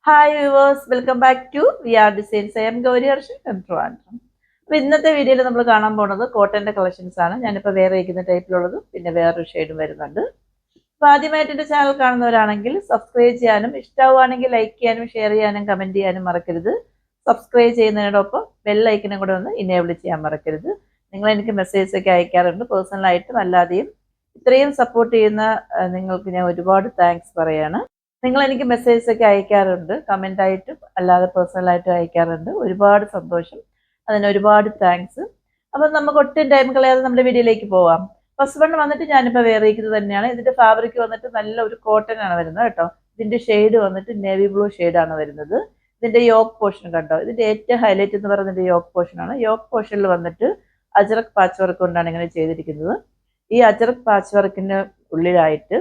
Hi viewers, welcome back to VR designs. I am Gauri Harshan from Trivandrum. അപ്പോൾ ഇന്നത്തെ വീഡിയോയിൽ നമ്മൾ കാണാൻ പോകുന്നത് കോട്ടൻ്റെ കളക്ഷൻസ് ആണ്. ഞാനിപ്പോൾ വേറെ വയ്ക്കുന്ന ടൈപ്പിലുള്ളതും പിന്നെ വേറൊരു ഷെയ്ഡും വരുന്നുണ്ട്. അപ്പോൾ ആദ്യമായിട്ട് എൻ്റെ ചാനൽ കാണുന്നവരാണെങ്കിൽ സബ്സ്ക്രൈബ് ചെയ്യാനും ഇഷ്ടമാവുകയാണെങ്കിൽ ലൈക്ക് ചെയ്യാനും ഷെയർ ചെയ്യാനും കമൻറ്റ് ചെയ്യാനും മറക്കരുത്. സബ്സ്ക്രൈബ് ചെയ്യുന്നതിനോടൊപ്പം ബെല്ലൈക്കനും കൂടെ ഒന്ന് ഇനേബിൾ ചെയ്യാൻ മറക്കരുത്. നിങ്ങൾ എനിക്ക് മെസ്സേജ് ഒക്കെ അയക്കാറുണ്ട്, പേഴ്സണലായിട്ടും അല്ലാതെയും. ഇത്രയും സപ്പോർട്ട് ചെയ്യുന്ന നിങ്ങൾക്ക് ഞാൻ ഒരുപാട് താങ്ക്സ് പറയാണ്. നിങ്ങൾ എനിക്ക് മെസ്സേജ് ഒക്കെ അയക്കാറുണ്ട്, കമൻ്റ് ആയിട്ടും അല്ലാതെ പേഴ്സണലായിട്ടും അയക്കാറുണ്ട്. ഒരുപാട് സന്തോഷം, അതിന് ഒരുപാട് താങ്ക്സ്. അപ്പം നമുക്ക് ഒട്ടും ടൈം കളയാതെ നമ്മുടെ വീഡിയോയിലേക്ക് പോവാം. ഫസ്റ്റ് വൺ വന്നിട്ട് ഞാനിപ്പോൾ വേറെ ഇരിക്കുന്നത് തന്നെയാണ്. ഇതിൻ്റെ ഫാബ്രിക് വന്നിട്ട് നല്ല ഒരു കോട്ടൺ ആണ് വരുന്നത് കേട്ടോ. ഇതിൻ്റെ ഷെയ്ഡ് വന്നിട്ട് നേവി ബ്ലൂ ഷെയ്ഡാണ് വരുന്നത്. ഇതിൻ്റെ യോക്ക് പോർഷൻ കണ്ടോ, ഇതിൻ്റെ ഏറ്റവും ഹൈലൈറ്റ് എന്ന് പറയുന്നത് ഇതിൻ്റെ യോക്ക് പോർഷനാണ്. യോക്ക് പോർഷനിൽ വന്നിട്ട് അജറക് പാച്ച് വർക്ക് കൊണ്ടാണ് ഇങ്ങനെ ചെയ്തിരിക്കുന്നത്. ഈ അജറക് പാച്ച് വർക്കിന് ഉള്ളിലായിട്ട്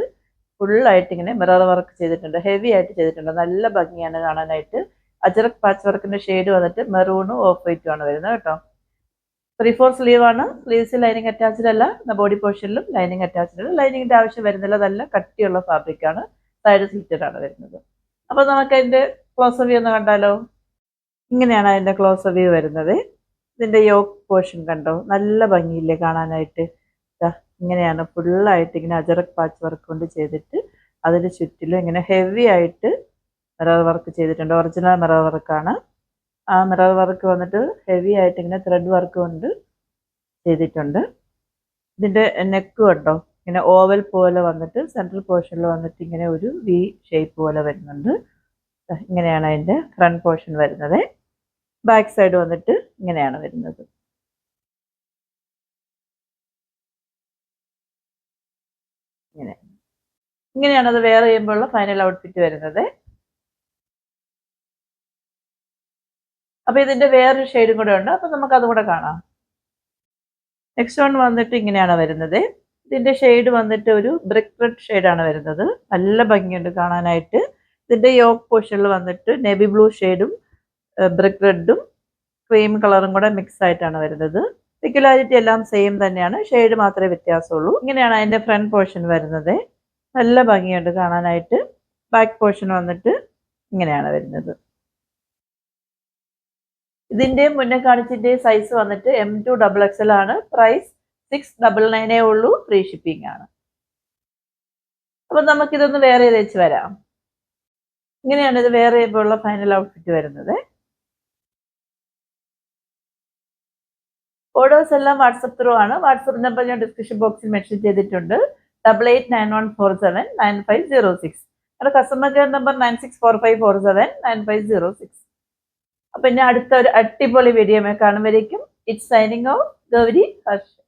ഫുള്ളായിട്ട് ഇങ്ങനെ മിറർ വർക്ക് ചെയ്തിട്ടുണ്ട്, ഹെവി ആയിട്ട് ചെയ്തിട്ടുണ്ട്. നല്ല ഭംഗിയാണ് കാണാനായിട്ട്. അജറക് പാച്ച് വർക്കിന്റെ ഷെയ്ഡ് വന്നിട്ട് മെറൂണും ഓഫ് വൈറ്റും ആണ് വരുന്നത് കേട്ടോ. 3/4 സ്ലീവ് ആണ്. സ്ലീവ്സ് ലൈനിങ് അറ്റാച്ച്ഡ് അല്ല, ബോഡി പോർഷനിലും ലൈനിങ് അറ്റാച്ച്ഡ് അല്ല. ലൈനിങ്ങിന്റെ ആവശ്യം വരുന്നില്ല, നല്ല കട്ടിയുള്ള ഫാബ്രിക് ആണ്. സൈഡ് സ്ലിറ്റഡ് ആണ് വരുന്നത്. അപ്പൊ നമുക്ക് അതിന്റെ ക്ലോസ് വ്യൂ ഒന്ന് കണ്ടാലോ. ഇങ്ങനെയാണ് അതിന്റെ ക്ലോസ് വ്യൂ വരുന്നത്. ഇതിന്റെ യോക്ക് പോർഷൻ കണ്ടോ, നല്ല ഭംഗിയില്ലേ കാണാനായിട്ട്. ഇങ്ങനെയാണ് ഫുള്ളായിട്ട് ഇങ്ങനെ അജറക് പാച്ച് വർക്ക് കൊണ്ട് ചെയ്തിട്ട് അതിന് ചുറ്റിലും ഇങ്ങനെ ഹെവി ആയിട്ട് മിറർ വർക്ക് ചെയ്തിട്ടുണ്ട്. ഒറിജിനൽ മിറർ വർക്കാണ്. ആ മിറർ വർക്ക് വന്നിട്ട് ഹെവി ആയിട്ട് ഇങ്ങനെ ത്രെഡ് വർക്ക് കൊണ്ട് ചെയ്തിട്ടുണ്ട്. ഇതിൻ്റെ നെക്ക് കണ്ടോ, ഇങ്ങനെ ഓവൽ പോലെ വന്നിട്ട് സെൻട്രൽ പോർഷനിൽ വന്നിട്ട് ഇങ്ങനെ ഒരു വി ഷേപ്പ് പോലെ വരുന്നുണ്ട്. ഇങ്ങനെയാണ് അതിൻ്റെ ഫ്രണ്ട് പോർഷൻ വരുന്നത്. ബാക്ക് സൈഡ് വന്നിട്ട് ഇങ്ങനെയാണ് വരുന്നത്. ഇങ്ങനെയാണ് അത് വെയർ ചെയ്യുമ്പോഴുള്ള ഫൈനൽ ഔട്ട്ഫിറ്റ് വരുന്നത്. അപ്പൊ ഇതിന്റെ വേറൊരു ഷെയ്ഡും കൂടെ ഉണ്ട്, അപ്പൊ നമുക്ക് അതും കൂടെ കാണാം. നെക്സ്റ്റ് വൺ വന്നിട്ട് ഇങ്ങനെയാണ് വരുന്നത്. ഇതിന്റെ ഷെയ്ഡ് വന്നിട്ട് ഒരു ബ്രിക്ക് റെഡ് ഷെയ്ഡാണ് വരുന്നത്. നല്ല ഭംഗിയുണ്ട് കാണാനായിട്ട്. ഇതിന്റെ യോക്ക് പോർഷനിൽ വന്നിട്ട് നേവി ബ്ലൂ ഷെയ്ഡും ബ്രിക്ക് റെഡും ക്രീം കളറും കൂടെ മിക്സ് ആയിട്ടാണ് വരുന്നത്. റെഗുലാരിറ്റി എല്ലാം സെയിം തന്നെയാണ്, ഷെയ്ഡ് മാത്രമേ വ്യത്യാസമുള്ളൂ. ഇങ്ങനെയാണ് അതിന്റെ ഫ്രണ്ട് പോർഷൻ വരുന്നത്. നല്ല ഭംഗിയുണ്ട് കാണാനായിട്ട്. ബാക്ക് പോർഷൻ വന്നിട്ട് ഇങ്ങനെയാണ് വരുന്നത്. ഇതിന്റെ മുന്നേ കാണിച്ചിന്റെ സൈസ് വന്നിട്ട് M2 XXL ആണ്. പ്രൈസ് 699 ഉള്ളൂ. ഫ്രീ ഷിപ്പിംഗ് ആണ്. അപ്പൊ നമുക്കിതൊന്ന് വേറെ വെച്ച് വരാം. ഇങ്ങനെയാണ് ഇത് വേറെ ചെയ്യുമ്പോഴുള്ള ഫൈനൽ ഔട്ട്ഫിറ്റ് വരുന്നത്. ഓർഡേഴ്സ് എല്ലാം വാട്സപ്പ് ത്രൂ ആണ്. വാട്സപ്പ് നമ്പർ ഞാൻ ഡിസ്ക്രിപ്ഷൻ ബോക്സിൽ മെൻഷൻ ചെയ്തിട്ടുണ്ട്. 8891479506. നമ്മുടെ കസ്റ്റമർ കെയർ നമ്പർ 9645479506. അപ്പൊ ഇനി അടുത്ത ഒരു അടിപൊളി വീഡിയോ കാണുമ്പോഴേക്കും it's signing off Gauri Harshan.